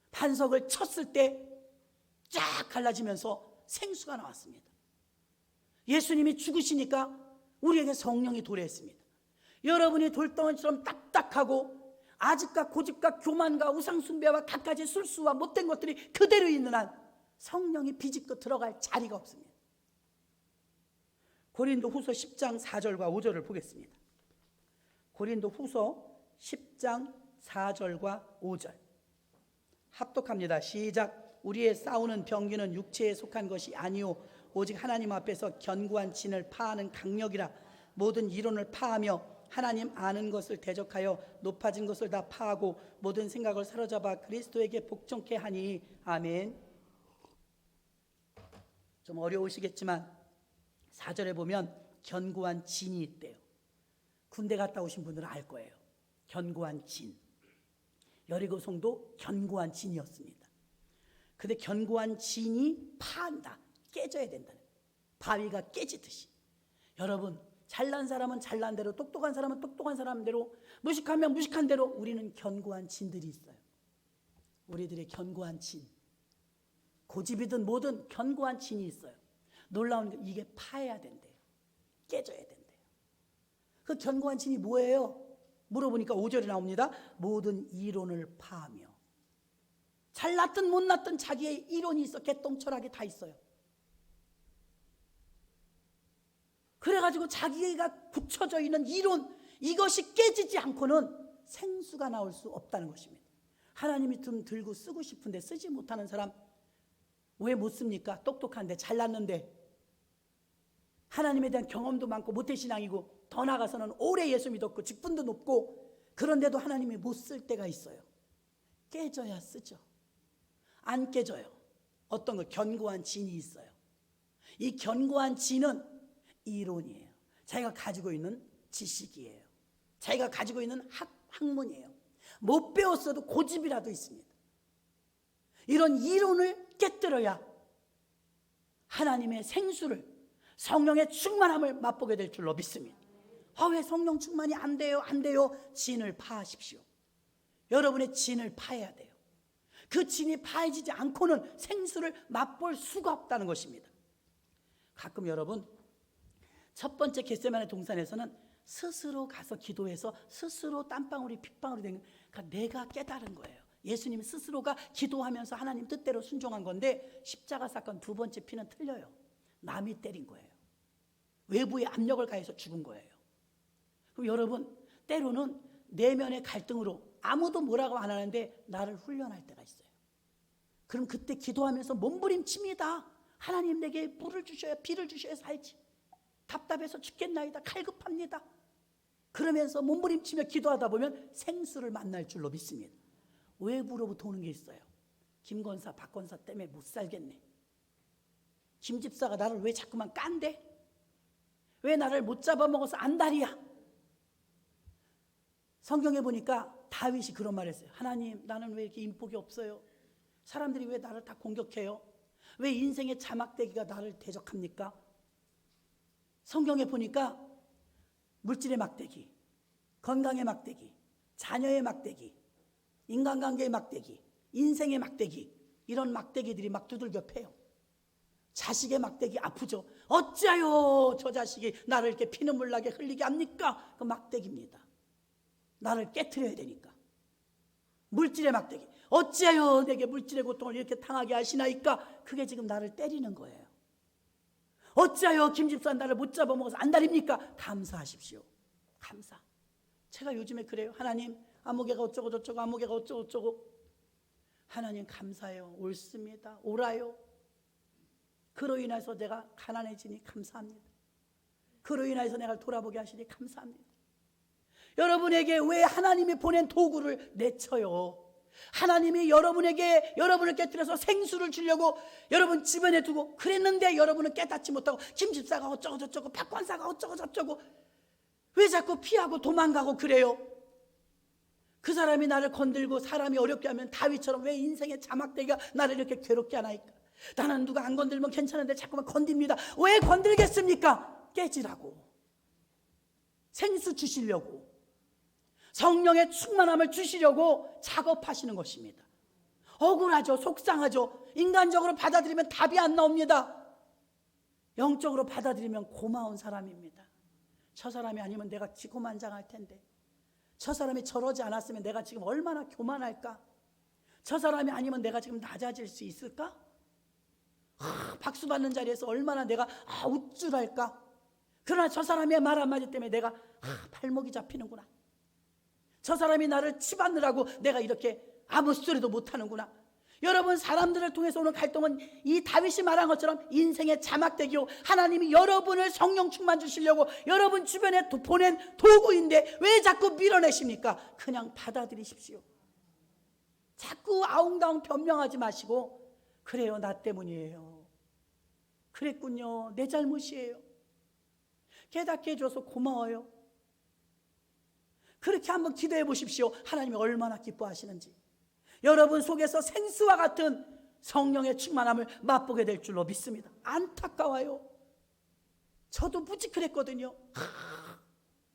반석을 쳤을 때 쫙 갈라지면서 생수가 나왔습니다. 예수님이 죽으시니까 우리에게 성령이 도래했습니다. 여러분이 돌덩이처럼 딱딱하고 아집과 고집과 교만과 우상숭배와 갖가지 술수와 못된 것들이 그대로 있는 한 성령이 비집고 들어갈 자리가 없습니다. 고린도후서 10장 4절과 5절을 보겠습니다. 고린도후서 10장 4절과 5절 합독합니다. 시작. 우리의 싸우는 병기는 육체에 속한 것이 아니오 오직 하나님 앞에서 견고한 진을 파하는 강력이라. 모든 이론을 파하며 하나님 아는 것을 대적하여 높아진 것을 다 파하고 모든 생각을 사로잡아 그리스도에게 복종케 하니. 아멘. 좀 어려우시겠지만 4절에 보면 견고한 진이 있대요. 군대 갔다 오신 분들은 알 거예요. 견고한 진. 여리고성도 견고한 진이었습니다. 근데 견고한 진이 파한다, 깨져야 된다는, 바위가 깨지듯이. 여러분, 잘난 사람은 잘난 대로, 똑똑한 사람은 똑똑한 사람대로, 무식하면 무식한 대로 우리는 견고한 진들이 있어요. 우리들의 견고한 진, 고집이든 뭐든 견고한 진이 있어요. 놀라운 게 이게 파해야 된대요. 깨져야 된대요. 그 견고한 진이 뭐예요? 물어보니까 5절에 나옵니다. 모든 이론을 파하며. 잘났든 못났든 자기의 이론이 있어. 개똥철학이 다 있어요. 그래가지고 자기가 굳혀져 있는 이론, 이것이 깨지지 않고는 생수가 나올 수 없다는 것입니다. 하나님이 좀 들고 쓰고 싶은데 쓰지 못하는 사람 왜 못 씁니까? 똑똑한데 잘났는데 하나님에 대한 경험도 많고 모태신앙이고 더 나아가서는 오래 예수 믿었고 직분도 높고 그런데도 하나님이 못 쓸 때가 있어요. 깨져야 쓰죠. 안 깨져요. 어떤 거 견고한 진이 있어요. 이 견고한 진은 이론이에요. 자기가 가지고 있는 지식이에요. 자기가 가지고 있는 학문이에요. 못 배웠어도 고집이라도 있습니다. 이런 이론을 깨뜨려야 하나님의 생수를, 성령의 충만함을 맛보게 될 줄로 믿습니다. 왜 성령 충만이 안 돼요? 안 돼요. 진을 파하십시오. 여러분의 진을 파해야 돼요. 그 진이 파해지지 않고는 생수를 맛볼 수가 없다는 것입니다. 가끔 여러분, 첫 번째 겟세마네 동산에서는 스스로 가서 기도해서 스스로 땀방울이 핏방울이 된, 그러니까 내가 깨달은 거예요. 예수님 스스로가 기도하면서 하나님 뜻대로 순종한 건데 십자가 사건 두 번째 피는 틀려요. 남이 때린 거예요. 외부의 압력을 가해서 죽은 거예요. 그럼 여러분, 때로는 내면의 갈등으로 아무도 뭐라고 안 하는데 나를 훈련할 때가 있어요. 그럼 그때 기도하면서 몸부림칩니다. 하나님 내게 물을 주셔야, 비를 주셔야 살지. 답답해서 죽겠나이다. 갈급합니다. 그러면서 몸부림치며 기도하다 보면 생수를 만날 줄로 믿습니다. 외부로부터 오는 게 있어요. 김권사, 박권사 때문에 못 살겠네. 김 집사가 나를 왜 자꾸만 깐대? 왜 나를 못 잡아먹어서 안달이야? 성경에 보니까 다윗이 그런 말 했어요. 하나님, 나는 왜 이렇게 인복이 없어요? 사람들이 왜 나를 다 공격해요? 왜 인생의 자막대기가 나를 대적합니까? 성경에 보니까 물질의 막대기, 건강의 막대기, 자녀의 막대기, 인간관계의 막대기, 인생의 막대기, 이런 막대기들이 막 두들겨 패요. 자식의 막대기 아프죠. 어찌하여 저 자식이 나를 이렇게 피눈물 나게 흘리게 합니까? 그 막대기입니다. 나를 깨트려야 되니까. 물질의 막대기, 어찌하여 내게 물질의 고통을 이렇게 당하게 하시나이까? 그게 지금 나를 때리는 거예요. 어찌하여 김집사 나를 못 잡아먹어서 안달입니까? 감사하십시오. 감사. 제가 요즘에 그래요. 하나님, 아무개가 어쩌고 저쩌고, 아무개가 어쩌고 저쩌고. 하나님 감사해요. 옳습니다. 옳아요. 그로 인해서 내가 가난해지니 감사합니다. 그로 인해서 내가 돌아보게 하시니 감사합니다. 여러분에게 왜 하나님이 보낸 도구를 내쳐요? 하나님이 여러분에게, 여러분을 깨뜨려서 생수를 주려고 여러분 주변에 두고 그랬는데 여러분은 깨닫지 못하고 김집사가 어쩌고 저쩌고 박관사가 어쩌고 저쩌고 왜 자꾸 피하고 도망가고 그래요? 그 사람이 나를 건들고 사람이 어렵게 하면 다윗처럼 왜 인생의 자막대기가 나를 이렇게 괴롭게 하나이까? 나는 누가 안 건들면 괜찮은데 자꾸만 건듭니다. 왜 건들겠습니까? 깨지라고, 생수 주시려고, 성령의 충만함을 주시려고 작업하시는 것입니다. 억울하죠. 속상하죠. 인간적으로 받아들이면 답이 안 나옵니다. 영적으로 받아들이면 고마운 사람입니다. 저 사람이 아니면 내가 기고만장할 텐데, 저 사람이 저러지 않았으면 내가 지금 얼마나 교만할까? 저 사람이 아니면 내가 지금 낮아질 수 있을까? 박수 받는 자리에서 얼마나 내가 우쭐할까? 그러나 저 사람의 말 한마디 때문에 내가 발목이 잡히는구나. 저 사람이 나를 치받느라고 내가 이렇게 아무 소리도 못하는구나. 여러분, 사람들을 통해서 오는 갈등은 이 다윗이 말한 것처럼 인생의 자막대기요, 하나님이 여러분을 성령 충만 주시려고 여러분 주변에 보낸 도구인데 왜 자꾸 밀어내십니까? 그냥 받아들이십시오. 자꾸 아웅다웅 변명하지 마시고, 그래요, 나 때문이에요, 그랬군요, 내 잘못이에요, 깨닫게 해줘서 고마워요. 그렇게 한번 기도해 보십시오. 하나님이 얼마나 기뻐하시는지. 여러분 속에서 생수와 같은 성령의 충만함을 맛보게 될 줄로 믿습니다. 안타까워요. 저도 무지 그랬거든요.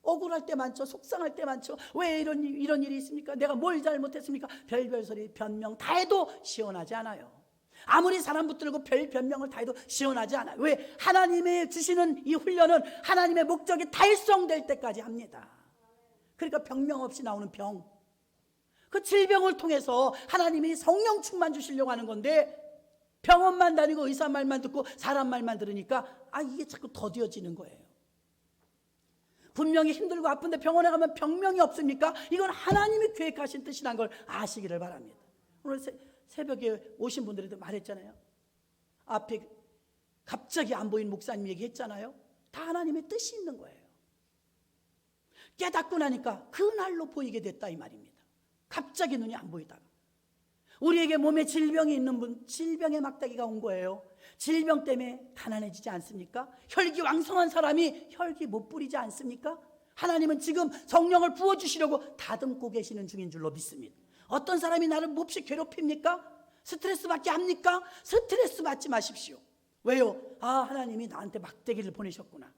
억울할 때 많죠. 속상할 때 많죠. 왜 이런 일이 있습니까? 내가 뭘 잘못했습니까? 별별 소리 변명 다 해도 시원하지 않아요. 아무리 사람 붙들고 별 변명을 다 해도 시원하지 않아요. 왜? 하나님의 주시는 이 훈련은 하나님의 목적이 달성될 때까지 합니다. 그러니까 병명 없이 나오는 병, 그 질병을 통해서 하나님이 성령 충만 주시려고 하는 건데, 병원만 다니고 의사 말만 듣고 사람 말만 들으니까 이게 자꾸 더뎌지는 거예요. 분명히 힘들고 아픈데 병원에 가면 병명이 없습니까? 이건 하나님이 계획하신 뜻이란 걸 아시기를 바랍니다. 오늘 새벽에 오신 분들에도 말했잖아요. 앞에 갑자기 안 보인 목사님 얘기했잖아요. 다 하나님의 뜻이 있는 거예요. 깨닫고 나니까 그날로 보이게 됐다 이 말입니다. 갑자기 눈이 안 보이다가 우리에게 몸에 질병이 있는 분, 질병의 막다기가 온 거예요. 질병 때문에 가난해지지 않습니까? 혈기왕성한 사람이 혈기 못 부리지 않습니까? 하나님은 지금 성령을 부어주시려고 다듬고 계시는 중인 줄로 믿습니다. 어떤 사람이 나를 몹시 괴롭힙니까? 스트레스 받게 합니까? 스트레스 받지 마십시오. 왜요? 하나님이 나한테 막대기를 보내셨구나.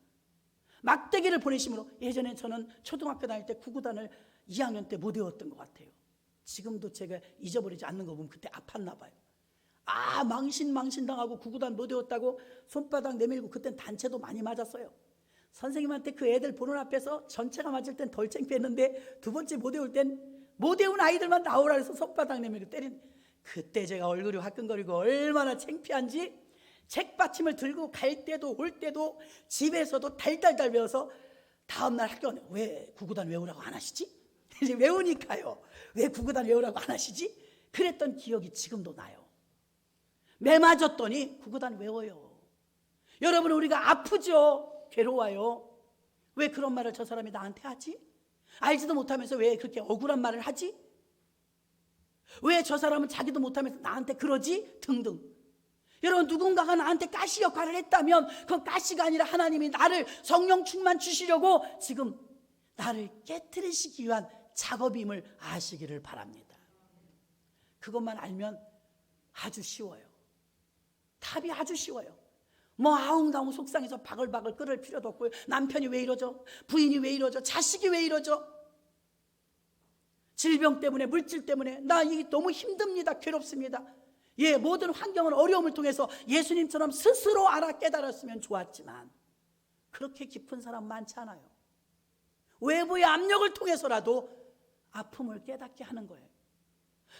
막대기를 보내심으로 예전에 저는 초등학교 다닐 때 구구단을 2학년 때 못 외웠던 것 같아요. 지금도 제가 잊어버리지 않는 거 보면 그때 아팠나 봐요. 망신당하고 구구단 못 외웠다고 손바닥 내밀고 그땐 단체도 많이 맞았어요. 선생님한테 그 애들 보는 앞에서 전체가 맞을 땐 덜 창피했는데 두 번째 못 외울 땐 못 외운 아이들만 나오라 해서 손바닥 내밀고 때린, 그때 제가 얼굴이 화끈거리고 얼마나 창피한지 책받침을 들고 갈 때도 올 때도 집에서도 달달달 외워서 다음날 학교에 왜 구구단 외우라고 안 하시지? 이제 외우니까요. 왜 구구단 외우라고 안 하시지? 그랬던 기억이 지금도 나요. 매 맞았더니 구구단 외워요. 여러분, 우리가 아프죠? 괴로워요. 왜 그런 말을 저 사람이 나한테 하지? 알지도 못하면서 왜 그렇게 억울한 말을 하지? 왜 저 사람은 자기도 못하면서 나한테 그러지? 등등. 여러분, 누군가가 나한테 가시 역할을 했다면 그건 가시가 아니라 하나님이 나를 성령 충만 주시려고 지금 나를 깨트리시기 위한 작업임을 아시기를 바랍니다. 그것만 알면 아주 쉬워요. 답이 아주 쉬워요. 아웅다웅 속상해서 바글바글 끓을 필요도 없고요. 남편이 왜 이러죠? 부인이 왜 이러죠? 자식이 왜 이러죠? 질병 때문에, 물질 때문에 나 이게 너무 힘듭니다. 괴롭습니다. 모든 환경은 어려움을 통해서 예수님처럼 스스로 알아 깨달았으면 좋았지만 그렇게 깊은 사람 많지 않아요. 외부의 압력을 통해서라도 아픔을 깨닫게 하는 거예요.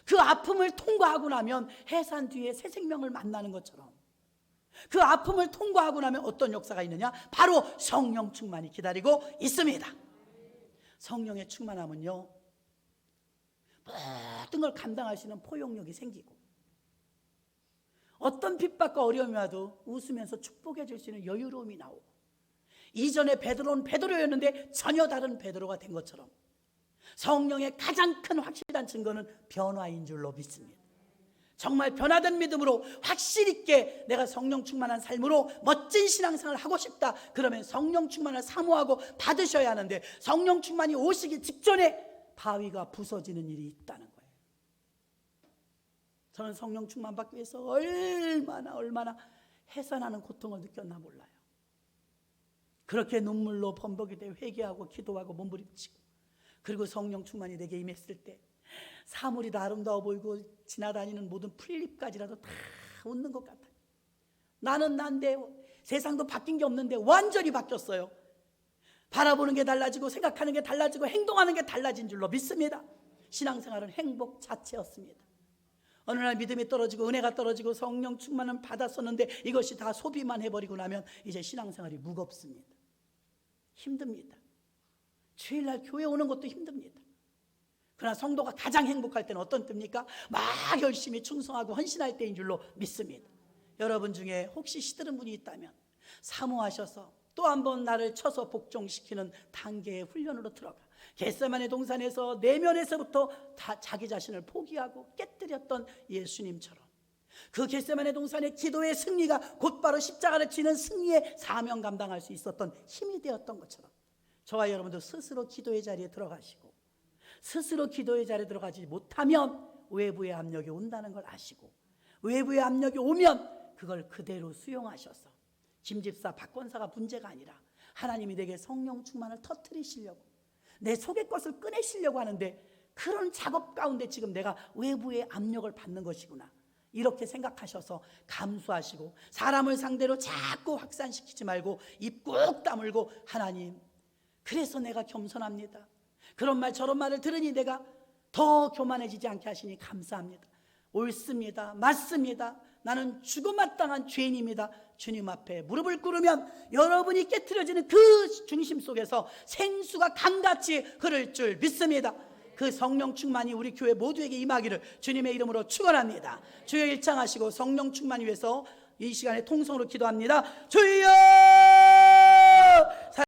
그 아픔을 통과하고 나면 해산 뒤에 새 생명을 만나는 것처럼 그 아픔을 통과하고 나면 어떤 역사가 있느냐? 바로 성령 충만이 기다리고 있습니다. 성령의 충만함은요, 모든 걸 감당할 수 있는 포용력이 생기고 어떤 핍박과 어려움이 와도 웃으면서 축복해 줄 수 있는 여유로움이 나오고 이전에 베드로는 베드로였는데 전혀 다른 베드로가 된 것처럼 성령의 가장 큰 확실한 증거는 변화인 줄로 믿습니다. 정말 변화된 믿음으로 확실 있게 내가 성령 충만한 삶으로 멋진 신앙생활을 하고 싶다. 그러면 성령 충만을 사모하고 받으셔야 하는데 성령 충만이 오시기 직전에 바위가 부서지는 일이 있다는 거예요. 저는 성령 충만 받기 위해서 얼마나 해산하는 고통을 느꼈나 몰라요. 그렇게 눈물로 범벅이 돼 회개하고 기도하고 몸부림치고 그리고 성령 충만이 내게 임했을 때 사물이 다 아름다워 보이고 지나다니는 모든 풀잎까지라도 다 웃는 것 같아요. 나는 난데 세상도 바뀐 게 없는데 완전히 바뀌었어요. 바라보는 게 달라지고 생각하는 게 달라지고 행동하는 게 달라진 줄로 믿습니다. 신앙생활은 행복 자체였습니다. 어느 날 믿음이 떨어지고 은혜가 떨어지고 성령 충만은 받았었는데 이것이 다 소비만 해버리고 나면 이제 신앙생활이 무겁습니다. 힘듭니다. 주일날 교회 오는 것도 힘듭니다. 그러나 성도가 가장 행복할 때는 어떤 때입니까? 막 열심히 충성하고 헌신할 때인 줄로 믿습니다. 여러분 중에 혹시 시들은 분이 있다면 사모하셔서 또 한 번 나를 쳐서 복종시키는 단계의 훈련으로 들어가 겟세마네 동산에서 내면에서부터 다 자기 자신을 포기하고 깨뜨렸던 예수님처럼 그 겟세마네 동산의 기도의 승리가 곧바로 십자가를 지는 승리의 사명 감당할 수 있었던 힘이 되었던 것처럼 저와 여러분도 스스로 기도의 자리에 들어가시고 스스로 기도의 자리에 들어가지 못하면 외부의 압력이 온다는 걸 아시고 외부의 압력이 오면 그걸 그대로 수용하셔서 김집사 박권사가 문제가 아니라 하나님이 내게 성령 충만을 터뜨리시려고 내 속의 것을 꺼내시려고 하는데 그런 작업 가운데 지금 내가 외부의 압력을 받는 것이구나 이렇게 생각하셔서 감수하시고 사람을 상대로 자꾸 확산시키지 말고 입 꾹 다물고 하나님 그래서 내가 겸손합니다. 그런 말 저런 말을 들으니 내가 더 교만해지지 않게 하시니 감사합니다. 옳습니다. 맞습니다. 나는 죽음마땅한 죄인입니다. 주님 앞에 무릎을 꿇으면 여러분이 깨트려지는 그 중심 속에서 생수가 강같이 흐를 줄 믿습니다. 그 성령 충만이 우리 교회 모두에게 임하기를 주님의 이름으로 축원합니다. 주여 일창하시고 성령 충만 위해서 이 시간에 통성으로 기도합니다. 주여